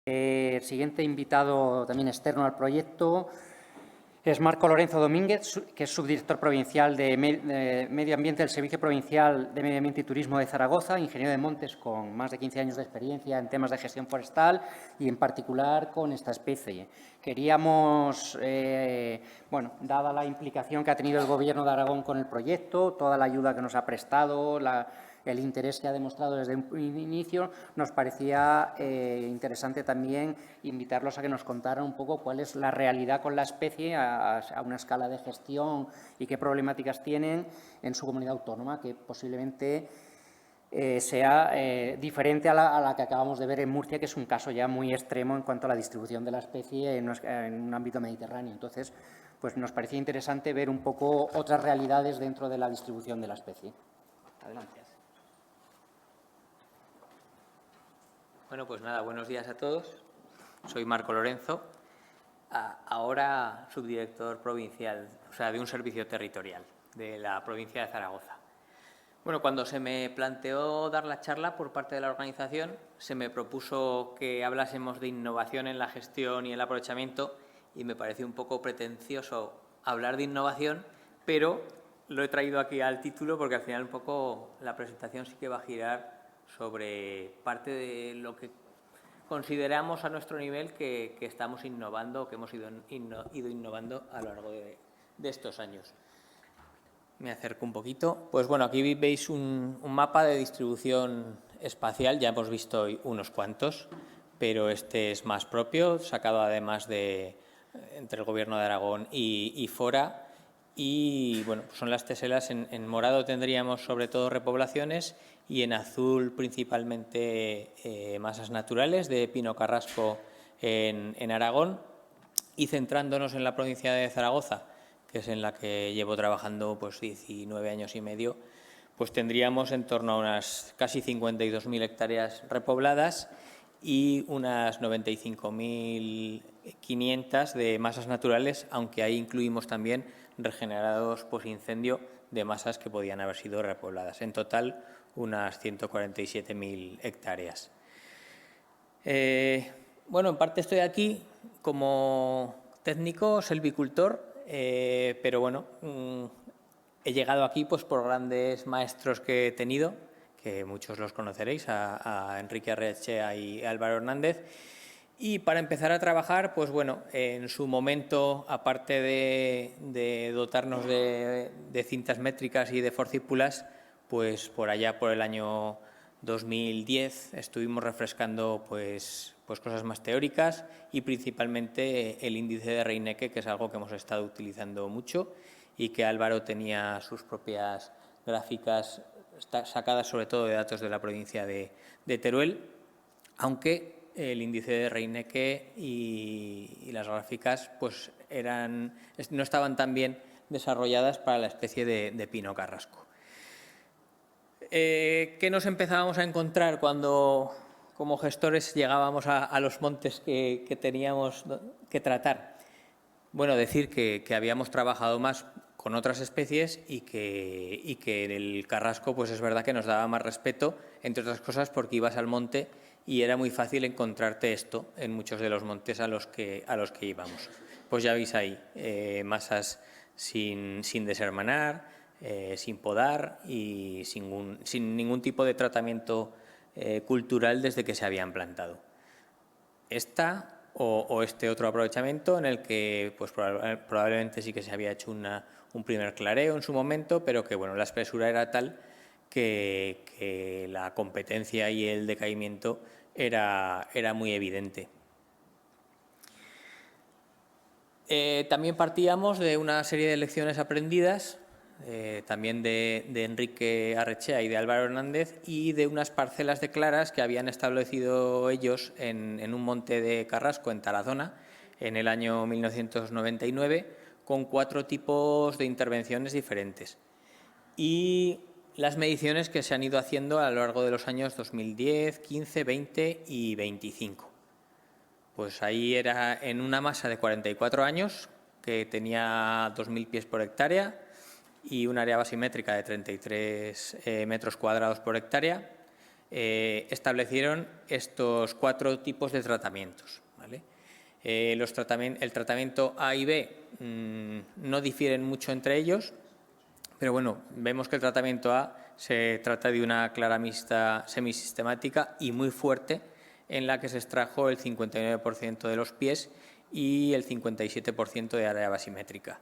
El siguiente invitado también externo al proyecto es Marco Lorenzo Domínguez, que es subdirector provincial de Medio Ambiente del Servicio Provincial de Medio Ambiente y Turismo de Zaragoza, ingeniero de montes con más de 15 años de experiencia en temas de gestión forestal y, en particular, con esta especie. Queríamos, dada la implicación que ha tenido el Gobierno de Aragón con el proyecto, toda la ayuda que nos ha prestado, el interés que ha demostrado desde un inicio, nos parecía interesante también invitarlos a que nos contaran un poco cuál es la realidad con la especie a una escala de gestión y qué problemáticas tienen en su comunidad autónoma, que posiblemente sea diferente a la que acabamos de ver en Murcia, que es un caso ya muy extremo en cuanto a la distribución de la especie en un ámbito mediterráneo. Entonces, pues nos parecía interesante ver un poco otras realidades dentro de la distribución de la especie. Adelante. Bueno, pues nada, buenos días a todos. Soy Marco Lorenzo, ahora subdirector provincial, o sea, de un servicio territorial de la provincia de Zaragoza. Bueno, cuando se me planteó dar la charla por parte de la organización, se me propuso que hablásemos de innovación en la gestión y el aprovechamiento, y me pareció un poco pretencioso hablar de innovación, pero lo he traído aquí al título porque al final un poco la presentación sí que va a girar sobre parte de lo que consideramos a nuestro nivel que estamos innovando, que hemos ido innovando a lo largo de estos años. Me acerco un poquito. Pues bueno, aquí veis un mapa de distribución espacial. Ya hemos visto hoy unos cuantos, pero este es más propio, sacado además entre el Gobierno de Aragón y Fora. Y bueno, son las teselas. En morado tendríamos sobre todo repoblaciones y en azul principalmente masas naturales de pino carrasco en Aragón. Y centrándonos en la provincia de Zaragoza, que es en la que llevo trabajando pues 19 años y medio, pues tendríamos en torno a unas casi 52.000 hectáreas repobladas y unas 95.500 de masas naturales, aunque ahí incluimos también regenerados por incendio de masas que podían haber sido repobladas. En total, unas 147.000 hectáreas. Bueno, en parte estoy aquí como técnico selvicultor, pero bueno, he llegado aquí pues por grandes maestros que he tenido, que muchos los conoceréis, a Enrique Arrechea y Álvaro Hernández. Y para empezar a trabajar, pues bueno, en su momento, aparte de dotarnos de cintas métricas y de forcípulas, pues por allá por el año 2010 estuvimos refrescando pues cosas más teóricas y principalmente el índice de Reineke, que es algo que hemos estado utilizando mucho y que Álvaro tenía sus propias gráficas sacadas sobre todo de datos de la provincia de Teruel, aunque el índice de Reineke y las gráficas pues no estaban tan bien desarrolladas para la especie de pino carrasco. ¿Qué nos empezábamos a encontrar cuando como gestores llegábamos a los montes que teníamos que tratar? Bueno, decir que habíamos trabajado más con otras especies y que el carrasco pues es verdad que nos daba más respeto, entre otras cosas porque ibas al monte y era muy fácil encontrarte esto en muchos de los montes a los que íbamos. Pues ya veis ahí, masas sin deshermanar, sin podar y sin ningún tipo de tratamiento cultural desde que se habían plantado. Esta o este otro aprovechamiento en el que pues probablemente sí que se había hecho un primer clareo en su momento, pero que bueno, la espesura era tal que la competencia y el decaimiento era muy evidente. También partíamos de una serie de lecciones aprendidas, también de Enrique Arrechea y de Álvaro Hernández, y de unas parcelas de claras que habían establecido ellos en un monte de Carrasco, en Tarazona, en el año 1999, con 4 tipos de intervenciones diferentes. Y las mediciones que se han ido haciendo a lo largo de los años 2010, 15, 20 y 25. Pues ahí era en una masa de 44 años, que tenía 2.000 pies por hectárea y un área basimétrica de 33 metros cuadrados por hectárea. establecieron estos 4 tipos de tratamientos, ¿vale? El tratamiento A y B no difieren mucho entre ellos, pero bueno, vemos que el tratamiento A se trata de una clara mixta semisistemática y muy fuerte, en la que se extrajo el 59% de los pies y el 57% de área basimétrica.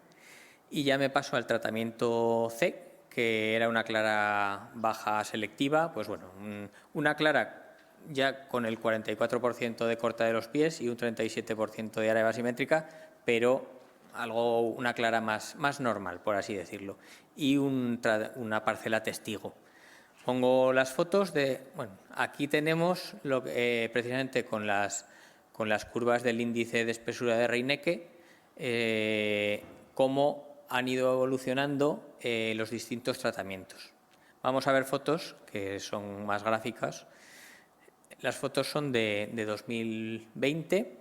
Y ya me paso al tratamiento C, que era una clara baja selectiva, pues bueno, una clara ya con el 44% de corta de los pies y un 37% de área basimétrica, pero una clara más normal, por así decirlo, y una parcela testigo. Pongo las fotos aquí tenemos precisamente con las curvas del índice de espesura de Reinecke, cómo han ido evolucionando los distintos tratamientos. Vamos a ver fotos que son más gráficas. Las fotos son de 2020.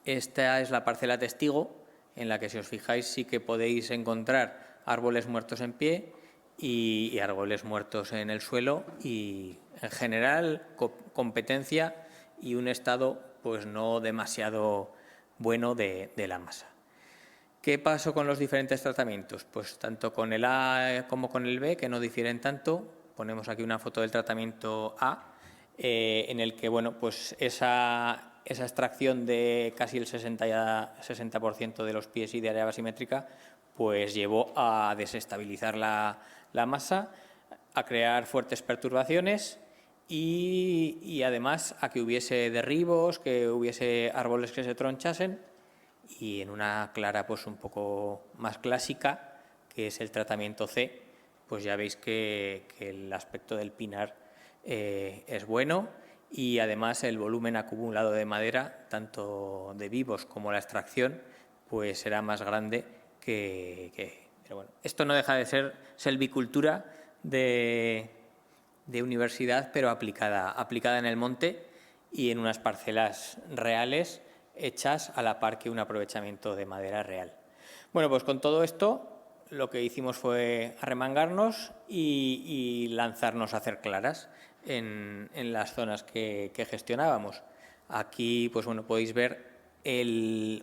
Esta es la parcela testigo, en la que, si os fijáis, sí que podéis encontrar árboles muertos en pie y árboles muertos en el suelo, y en general competencia y un estado pues no demasiado bueno de la masa. ¿Qué pasó con los diferentes tratamientos? Pues tanto con el A como con el B, que no difieren tanto. Ponemos aquí una foto del tratamiento A, en el que bueno, pues esa extracción de casi el 60% de los pies y de área basimétrica pues llevó a desestabilizar la masa, a crear fuertes perturbaciones y además a que hubiese derribos, que hubiese árboles que se tronchasen, y en una clara pues un poco más clásica, que es el tratamiento C, pues ya veis que el aspecto del pinar es bueno, y además el volumen acumulado de madera, tanto de vivos como la extracción, pues será más grande pero bueno, esto no deja de ser selvicultura de universidad, pero aplicada en el monte y en unas parcelas reales, hechas a la par que un aprovechamiento de madera real. Bueno, pues con todo esto lo que hicimos fue arremangarnos y lanzarnos a hacer claras en las zonas que gestionábamos. Aquí pues bueno, podéis ver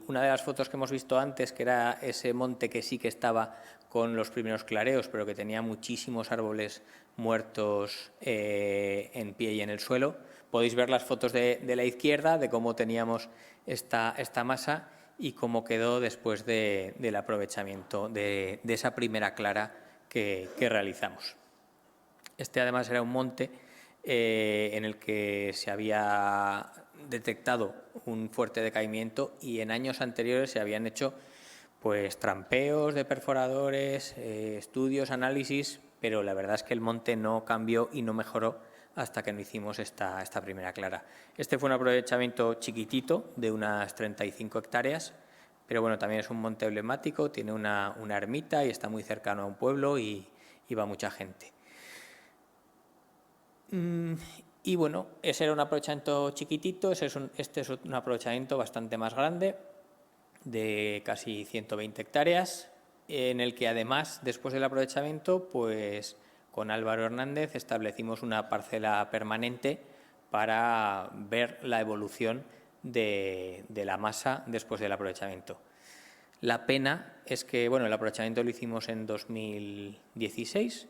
una de las fotos que hemos visto antes, que era ese monte que sí que estaba con los primeros clareos, pero que tenía muchísimos árboles muertos en pie y en el suelo. Podéis ver las fotos de la izquierda, de cómo teníamos esta masa y cómo quedó después del aprovechamiento de esa primera clara que realizamos. Este además era un monte en el que se había detectado un fuerte decaimiento, y en años anteriores se habían hecho pues trampeos de perforadores, estudios, análisis, pero la verdad es que el monte no cambió y no mejoró hasta que no hicimos esta primera clara. Este fue un aprovechamiento chiquitito de unas 35 hectáreas, pero bueno, también es un monte emblemático, tiene una ermita y está muy cercano a un pueblo y va mucha gente. Y bueno, ese era un aprovechamiento chiquitito, este es un aprovechamiento bastante más grande, de casi 120 hectáreas, en el que además, después del aprovechamiento, pues con Álvaro Hernández establecimos una parcela permanente para ver la evolución de la masa después del aprovechamiento. La pena es que bueno, el aprovechamiento lo hicimos en 2016,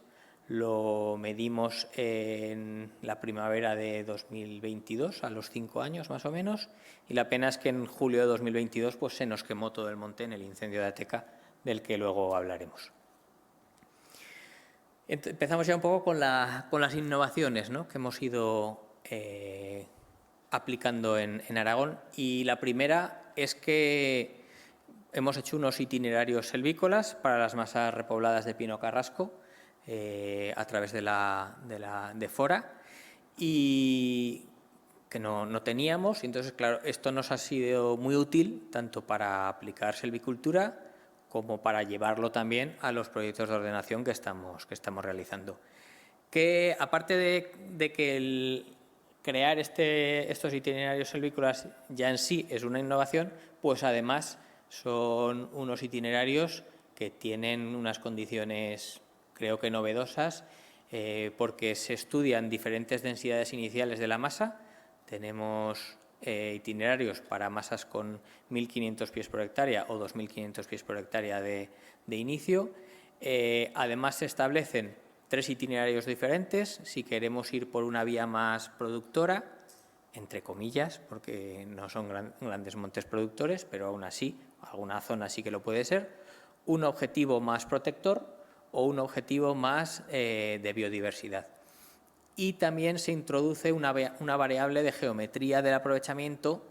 lo medimos en la primavera de 2022, a los 5 años más o menos, y la pena es que en julio de 2022 pues se nos quemó todo el monte en el incendio de Ateca, del que luego hablaremos. Empezamos ya un poco con las innovaciones, ¿no?, que hemos ido aplicando en Aragón, y la primera es que hemos hecho unos itinerarios selvícolas para las masas repobladas de pino carrasco a través de Fora, y que no teníamos, y entonces claro, esto nos ha sido muy útil tanto para aplicar selvicultura como para llevarlo también a los proyectos de ordenación que estamos realizando. Que aparte de que crear estos itinerarios selvícolas ya en sí es una innovación, pues además son unos itinerarios que tienen unas condiciones, creo que novedosas, porque se estudian diferentes densidades iniciales de la masa. Tenemos itinerarios para masas con 1.500 pies por hectárea o 2.500 pies por hectárea de inicio. Además, se establecen 3 itinerarios diferentes si queremos ir por una vía más productora, entre comillas, porque no son grandes montes productores, pero aún así, alguna zona sí que lo puede ser, un objetivo más protector o un objetivo más de biodiversidad. Y también se introduce una variable de geometría del aprovechamiento,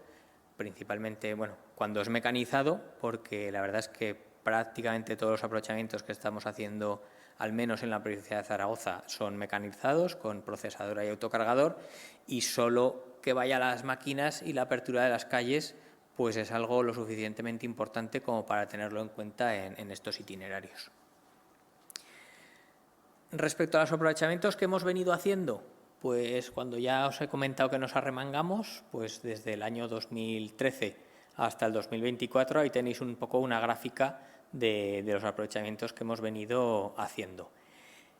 principalmente cuando es mecanizado, porque la verdad es que prácticamente todos los aprovechamientos que estamos haciendo, al menos en la provincia de Zaragoza, son mecanizados con procesadora y autocargador, y solo que vaya a las máquinas y la apertura de las calles pues es algo lo suficientemente importante como para tenerlo en cuenta en estos itinerarios. Respecto a los aprovechamientos que hemos venido haciendo, pues cuando ya os he comentado que nos arremangamos, pues desde el año 2013 hasta el 2024, ahí tenéis un poco una gráfica de los aprovechamientos que hemos venido haciendo.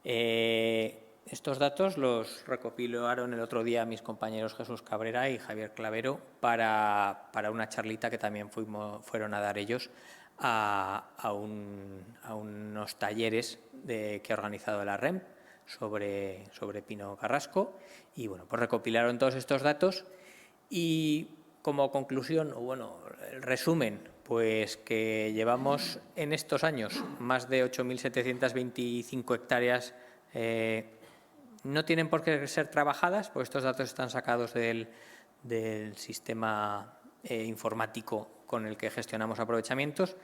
Estos datos los recopilaron el otro día mis compañeros Jesús Cabrera y Javier Clavero para una charlita que también fueron a dar ellos a unos talleres que ha organizado la REM sobre Pino Carrasco, y pues recopilaron todos estos datos y como conclusión, el resumen, pues que llevamos en estos años más de 8.725 hectáreas, no tienen por qué ser trabajadas, porque estos datos están sacados del sistema informático con el que gestionamos aprovechamientos,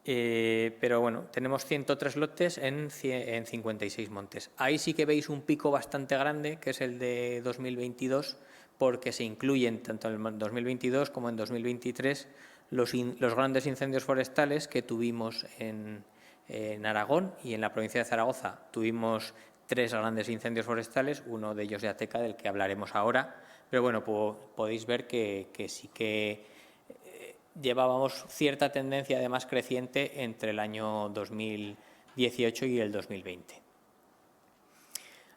pero tenemos 103 lotes en 56 montes. Ahí sí que veis un pico bastante grande, que es el de 2022, porque se incluyen tanto en 2022 como en 2023 los grandes incendios forestales que tuvimos en Aragón, y en la provincia de Zaragoza tuvimos 3 grandes incendios forestales, uno de ellos de Ateca, del que hablaremos ahora, pero podéis ver que sí que llevábamos cierta tendencia además creciente entre el año 2018 y el 2020.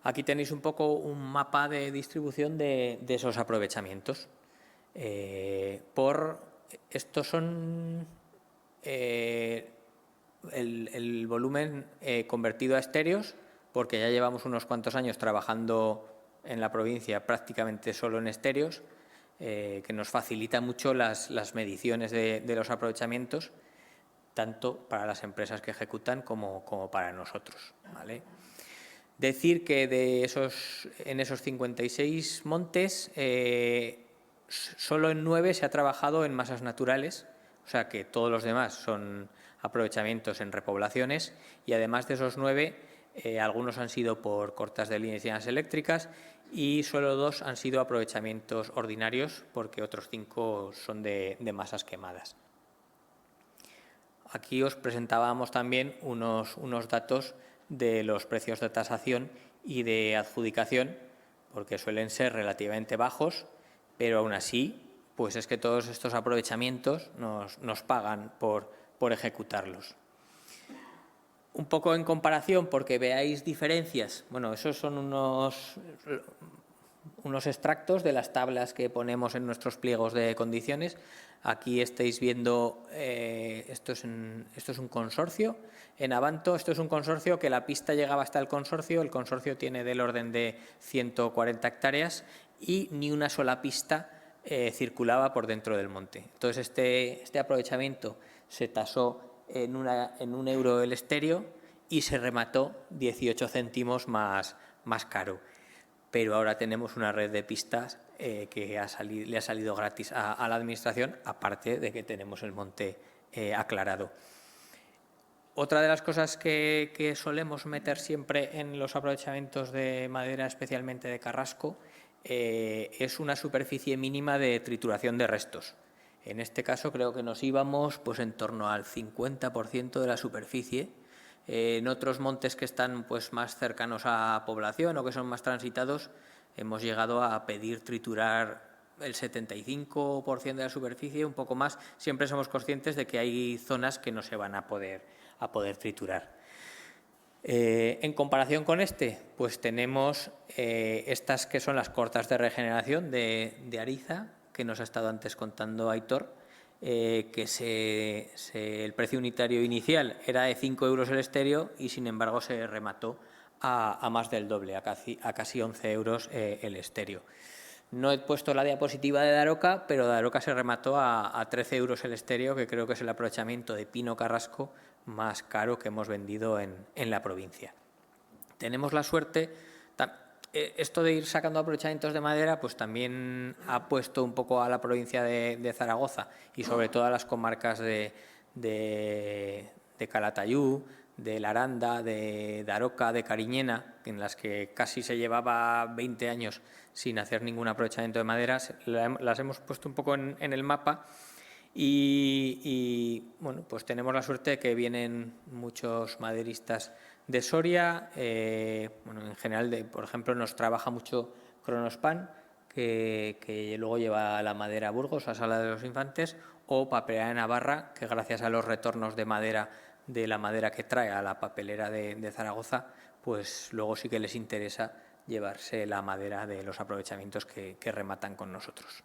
Aquí tenéis un poco un mapa de distribución de esos aprovechamientos. Estos son el volumen convertido a estéreos, porque ya llevamos unos cuantos años trabajando en la provincia prácticamente solo en estéreos, que nos facilita mucho las mediciones de los aprovechamientos, tanto para las empresas que ejecutan como para nosotros, ¿vale? Decir que en esos 56 montes, solo en 9 se ha trabajado en masas naturales, o sea que todos los demás son aprovechamientos en repoblaciones, y además de esos 9, algunos han sido por cortas de líneas eléctricas y solo 2 han sido aprovechamientos ordinarios, porque otros 5 son de masas quemadas. Aquí os presentábamos también unos datos de los precios de tasación y de adjudicación, porque suelen ser relativamente bajos, pero aún así, pues es que todos estos aprovechamientos nos pagan por ejecutarlos. Un poco en comparación, porque veáis diferencias, esos son unos extractos de las tablas que ponemos en nuestros pliegos de condiciones. Aquí estáis viendo, esto es un consorcio en Avanto. Esto es un consorcio que la pista llegaba hasta el consorcio tiene del orden de 140 hectáreas y ni una sola pista circulaba por dentro del monte. Entonces este aprovechamiento se tasó en 1 euro el estéreo y se remató 18 céntimos más caro. Pero ahora tenemos una red de pistas que le ha salido gratis a la Administración, aparte de que tenemos el monte aclarado. Otra de las cosas que solemos meter siempre en los aprovechamientos de madera, especialmente de carrasco, es una superficie mínima de trituración de restos. En este caso creo que nos íbamos pues en torno al 50% de la superficie. En otros montes que están pues más cercanos a población o que son más transitados, hemos llegado a pedir triturar el 75% de la superficie, un poco más. Siempre somos conscientes de que hay zonas que no se van a poder triturar. En comparación con este, pues tenemos estas que son las cortas de regeneración de Ariza, que nos ha estado antes contando Aitor, que el precio unitario inicial era de 5 euros el estéreo y sin embargo se remató a más del doble, a casi 11 euros el estéreo. No he puesto la diapositiva de Daroca, pero Daroca se remató a 13 euros el estéreo, que creo que es el aprovechamiento de pino carrasco más caro que hemos vendido en la provincia. Tenemos la suerte, esto de ir sacando aprovechamientos de madera, pues también ha puesto un poco a la provincia de Zaragoza y sobre todo a las comarcas de Calatayud, de La Aranda, de Daroca, de Cariñena, en las que casi se llevaba 20 años sin hacer ningún aprovechamiento de maderas, las hemos puesto un poco en el mapa y bueno, pues tenemos la suerte de que vienen muchos maderistas de Soria, bueno, en general, por ejemplo, nos trabaja mucho Kronospan, que luego lleva la madera a Burgos, a Sala de los Infantes, o Papelera de Navarra, que gracias a los retornos de madera, de la madera que trae a la papelera de Zaragoza, pues luego sí que les interesa llevarse la madera de los aprovechamientos que rematan con nosotros.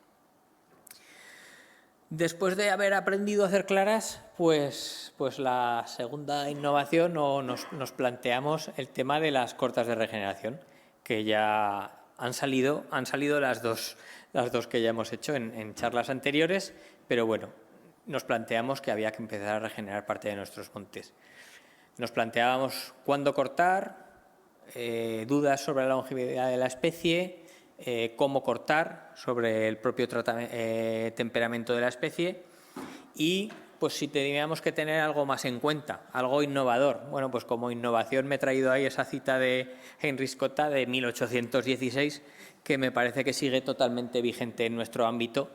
Después de haber aprendido a hacer claras, pues la segunda innovación nos planteamos el tema de las cortas de regeneración, que ya han salido las dos que ya hemos hecho en charlas anteriores, pero bueno, nos planteamos que había que empezar a regenerar parte de nuestros montes. Nos planteábamos cuándo cortar, dudas sobre la longevidad de la especie, cómo cortar, sobre el propio temperamento de la especie y pues si teníamos que tener algo más en cuenta, algo innovador. Bueno, pues como innovación me he traído ahí esa cita de Heinrich Cotta de 1816 que me parece que sigue totalmente vigente en nuestro ámbito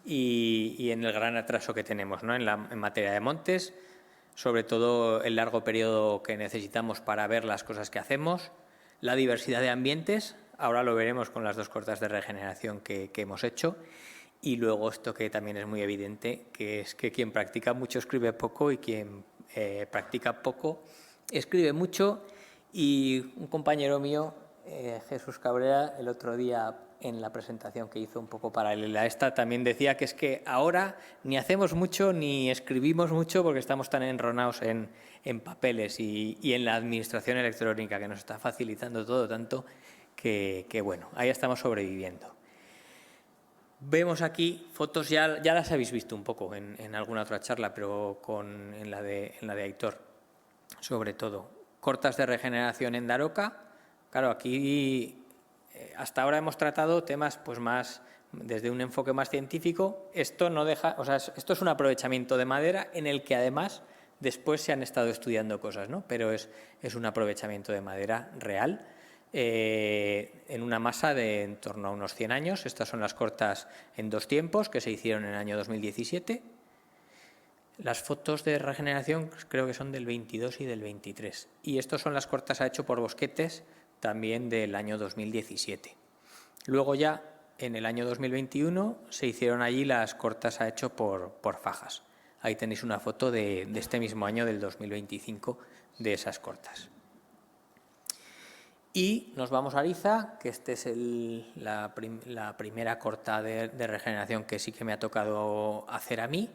y en el gran atraso que tenemos, ¿no? en materia de montes, sobre todo el largo periodo que necesitamos para ver las cosas que hacemos, la diversidad de ambientes, ahora lo veremos con las dos cortas de regeneración que hemos hecho, y luego esto que también es muy evidente, que es que quien practica mucho escribe poco y quien practica poco escribe mucho. Y un compañero mío, Jesús Cabrera, el otro día en la presentación que hizo un poco paralela a esta, también decía que es que ahora ni hacemos mucho ni escribimos mucho porque estamos tan enronados en papeles y en la administración electrónica que nos está facilitando todo tanto que bueno, ahí estamos sobreviviendo. Vemos aquí fotos, ya las habéis visto un poco en alguna otra charla, pero en la de Aitor, sobre todo. Cortas de regeneración en Daroca. Claro, aquí hasta ahora hemos tratado temas pues más desde un enfoque más científico. Esto no deja, o sea, esto es un aprovechamiento de madera en el que además después se han estado estudiando cosas, ¿no? Pero es un aprovechamiento de madera real. En una masa de en torno a unos 100 años. Estas son las cortas en 2 tiempos que se hicieron en el año 2017. Las fotos de regeneración creo que son del 22 y del 23. Y estas son las cortas a hecho por Bosquetes, también del año 2017. Luego ya en el año 2021 se hicieron allí las cortas a hecho por Fajas. Ahí tenéis una foto de este mismo año, del 2025, de esas cortas. Y nos vamos a Ariza, que esta es la primera corta de regeneración que sí que me ha tocado hacer a mí.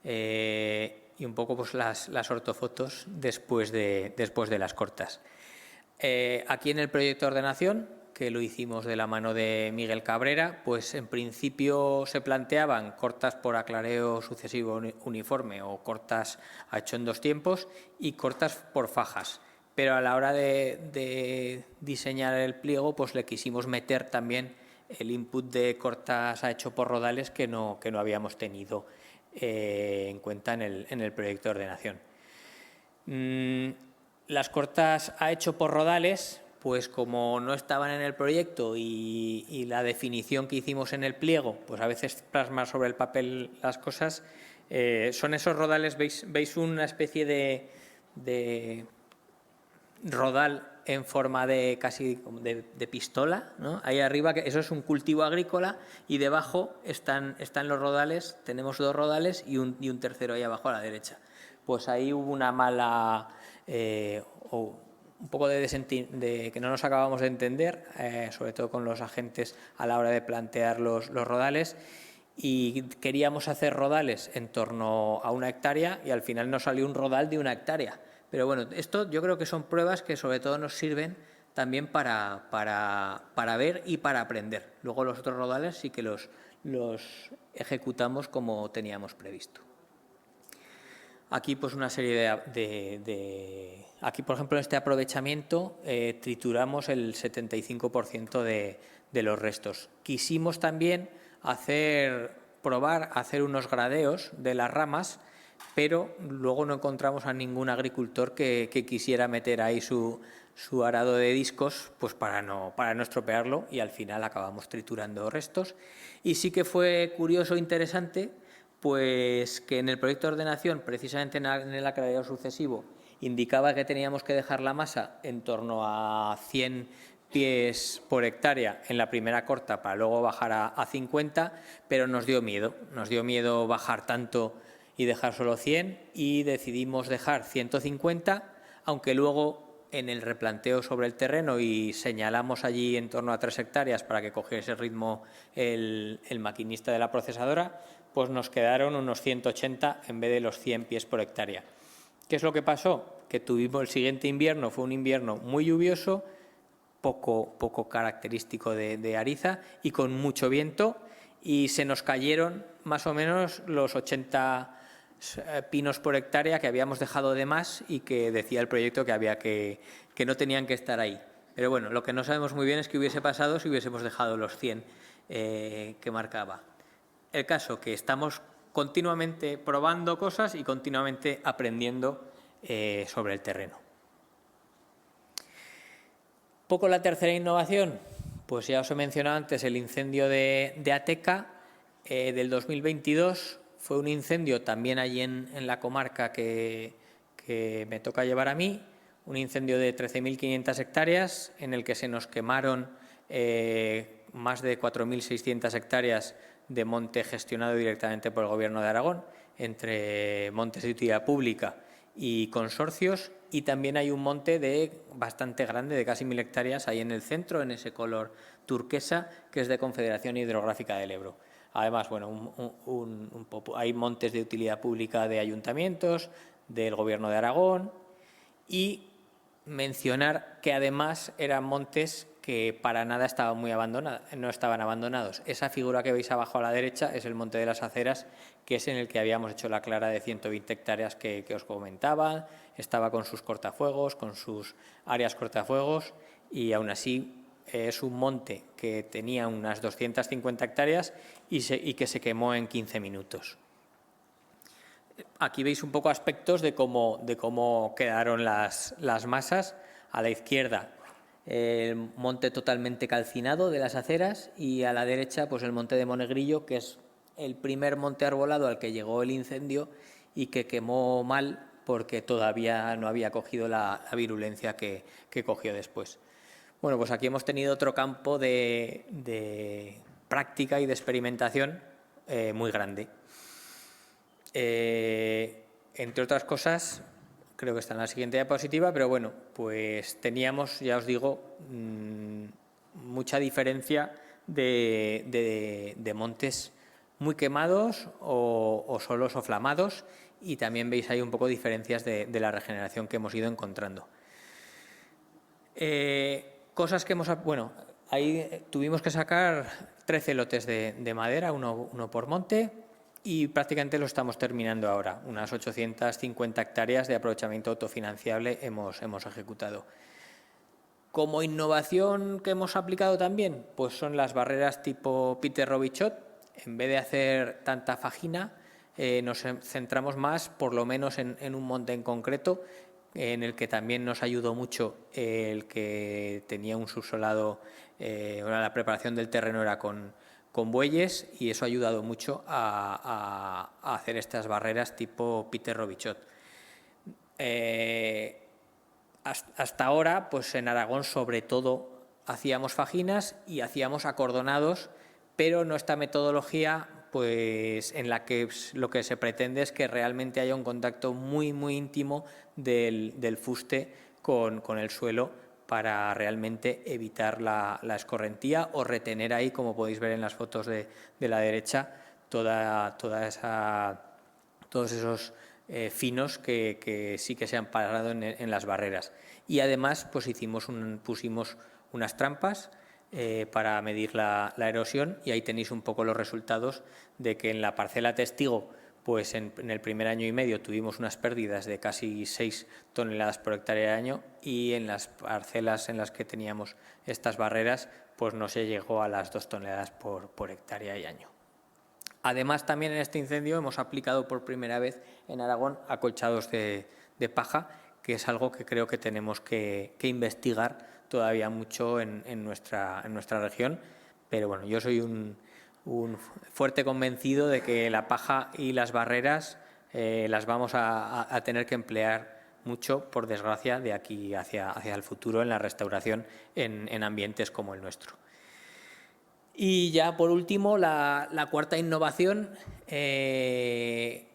Y un poco pues las ortofotos después de las cortas. Aquí en el proyecto de ordenación, que lo hicimos de la mano de Miguel Cabrera, pues en principio se planteaban cortas por aclareo sucesivo uniforme o cortas a hecho en 2 tiempos y cortas por fajas. Pero a la hora de diseñar el pliego, pues le quisimos meter también el input de cortas a hecho por rodales que no habíamos tenido en cuenta en el proyecto de ordenación. Las cortas a hecho por rodales, pues como no estaban en el proyecto y la definición que hicimos en el pliego, pues a veces plasmar sobre el papel las cosas, son esos rodales, veis una especie de rodal en forma de casi de pistola, ¿no? Ahí arriba, eso es un cultivo agrícola y debajo están los rodales, tenemos 2 rodales y un tercero ahí abajo a la derecha. Pues ahí hubo una mala un poco de que no nos acabamos de entender, sobre todo con los agentes a la hora de plantear los rodales, y queríamos hacer rodales en torno a 1 hectárea y al final nos salió un rodal de 1 hectárea. Pero bueno, esto yo creo que son pruebas que sobre todo nos sirven también para ver y para aprender. Luego los otros rodales sí que los ejecutamos como teníamos previsto. Aquí pues una serie aquí, por ejemplo, en este aprovechamiento trituramos el 75% de los restos. Quisimos también probar hacer unos gradeos de las ramas, pero luego no encontramos a ningún agricultor que quisiera meter ahí su arado de discos, pues para no estropearlo, y al final acabamos triturando restos. Y sí que fue curioso e interesante pues que en el proyecto de ordenación, precisamente en el aclarado sucesivo, indicaba que teníamos que dejar la masa en torno a 100 pies por hectárea en la primera corta para luego bajar a 50, pero nos dio miedo bajar tanto y dejar solo 100, y decidimos dejar 150, aunque luego en el replanteo sobre el terreno y señalamos allí en torno a 3 hectáreas para que cogiese ritmo el maquinista de la procesadora, pues nos quedaron unos 180 en vez de los 100 pies por hectárea. ¿Qué es lo que pasó? Que tuvimos el siguiente invierno, fue un invierno muy lluvioso, poco característico de Ariza y con mucho viento, y se nos cayeron más o menos los 80 pinos por hectárea que habíamos dejado de más y que decía el proyecto que no tenían que estar ahí. Pero bueno, lo que no sabemos muy bien es qué hubiese pasado si hubiésemos dejado los 100 que marcaba. El caso que estamos continuamente probando cosas y continuamente aprendiendo sobre el terreno. Poco la tercera innovación, pues ya os he mencionado antes el incendio de Ateca del 2022. Fue un incendio también allí en la comarca que me toca llevar a mí, un incendio de 13.500 hectáreas en el que se nos quemaron más de 4.600 hectáreas de monte gestionado directamente por el Gobierno de Aragón, entre montes de utilidad pública y consorcios, y también hay un monte bastante grande, de casi 1.000 hectáreas, ahí en el centro, en ese color turquesa, que es de Confederación Hidrográfica del Ebro. Además, bueno, hay montes de utilidad pública de ayuntamientos, del Gobierno de Aragón, y mencionar que además eran montes que para nada estaban no estaban abandonados. Esa figura que veis abajo a la derecha es el Monte de las Aceras, que es en el que habíamos hecho la clara de 120 hectáreas que os comentaba. Estaba con sus cortafuegos, con sus áreas cortafuegos, y aún así es un monte que tenía unas 250 hectáreas y que se quemó en 15 minutos. Aquí veis un poco aspectos de cómo quedaron las masas. A la izquierda el monte totalmente calcinado de las aceras, y a la derecha pues el monte de Monegrillo, que es el primer monte arbolado al que llegó el incendio y que quemó mal porque todavía no había cogido la virulencia que cogió después. Bueno, pues aquí hemos tenido otro campo de práctica y de experimentación muy grande. Entre otras cosas, creo que está en la siguiente diapositiva, pero bueno, pues teníamos, ya os digo, mucha diferencia de montes muy quemados o solos o flamados, y también veis ahí un poco diferencias de la regeneración que hemos ido encontrando. Cosas que ahí tuvimos que sacar 13 lotes de madera, uno por monte, y prácticamente lo estamos terminando ahora. Unas 850 hectáreas de aprovechamiento autofinanciable hemos ejecutado. Como innovación que hemos aplicado también, pues son las barreras tipo Peter Robichaux. En vez de hacer tanta fajina, nos centramos más, por lo menos en un monte en concreto, en el que también nos ayudó mucho el que tenía un subsolado, la preparación del terreno era con bueyes, y eso ha ayudado mucho a hacer estas barreras tipo Peter Robichaux. Hasta ahora, pues en Aragón sobre todo hacíamos fajinas y hacíamos acordonados, pero no esta metodología, pues en la que lo que se pretende es que realmente haya un contacto muy íntimo del fuste con el suelo para realmente evitar la escorrentía o retener ahí, como podéis ver en las fotos de la derecha, todos esos finos que sí que se han parado en las barreras. Y además pues pusimos unas trampas para medir la erosión, y ahí tenéis un poco los resultados de que en la parcela testigo, pues en el primer año y medio tuvimos unas pérdidas de casi 6 toneladas por hectárea de año, y en las parcelas en las que teníamos estas barreras pues no se llegó a las 2 toneladas por hectárea y año. Además, también en este incendio hemos aplicado por primera vez en Aragón acolchados de paja, que es algo que creo que tenemos que investigar todavía mucho en nuestra región, pero bueno, yo soy un fuerte convencido de que la paja y las barreras las vamos a tener que emplear mucho, por desgracia, de aquí hacia el futuro en la restauración en ambientes como el nuestro. Y ya por último, la cuarta innovación es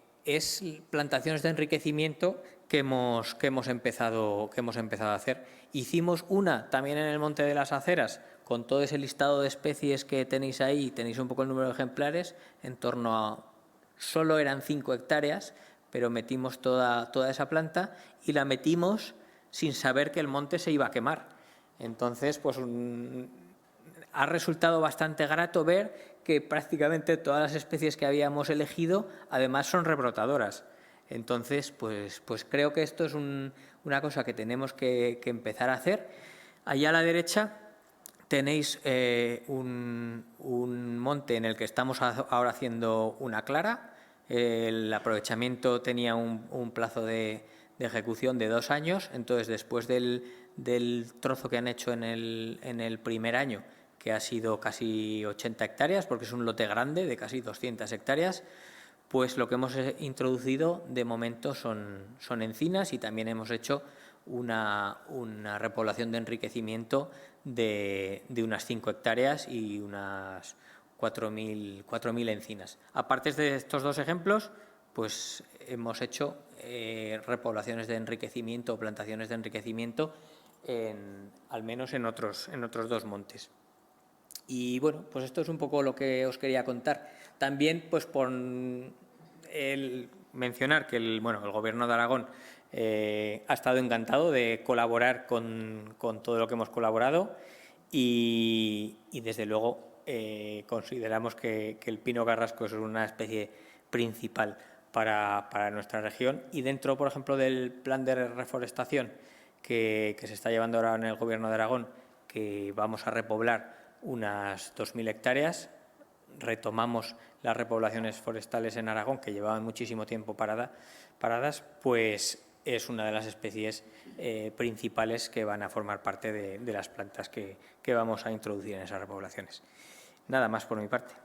plantaciones de enriquecimiento que hemos empezado a hacer. Hicimos una también en el Monte de las Aceras, con todo ese listado de especies que tenéis ahí, tenéis un poco el número de ejemplares, en torno a, solo eran 5 hectáreas, pero metimos toda esa planta, y la metimos sin saber que el monte se iba a quemar. Entonces, pues ha resultado bastante grato ver que prácticamente todas las especies que habíamos elegido además son rebrotadoras. Entonces, pues creo que esto es una cosa que tenemos que empezar a hacer. Allá a la derecha tenéis un monte en el que estamos ahora haciendo una clara. El aprovechamiento tenía un plazo de ejecución de 2 años, entonces después del trozo que han hecho en el primer año, que ha sido casi 80 hectáreas, porque es un lote grande de casi 200 hectáreas, pues lo que hemos introducido de momento son encinas, y también hemos hecho una repoblación de enriquecimiento de unas 5 hectáreas y unas 4.000 encinas. Aparte de estos 2 ejemplos, pues hemos hecho repoblaciones de enriquecimiento o plantaciones de enriquecimiento al menos en otros 2 montes. Y bueno, pues esto es un poco lo que os quería contar. También, pues por mencionar que el Gobierno de Aragón ha estado encantado de colaborar con todo lo que hemos colaborado, y desde luego consideramos que el pino carrasco es una especie principal para nuestra región, y dentro, por ejemplo, del plan de reforestación que se está llevando ahora en el Gobierno de Aragón, que vamos a repoblar unas 2.000 hectáreas, retomamos las repoblaciones forestales en Aragón, que llevaban muchísimo tiempo paradas, pues es una de las especies principales que van a formar parte de las plantas que vamos a introducir en esas repoblaciones. Nada más por mi parte.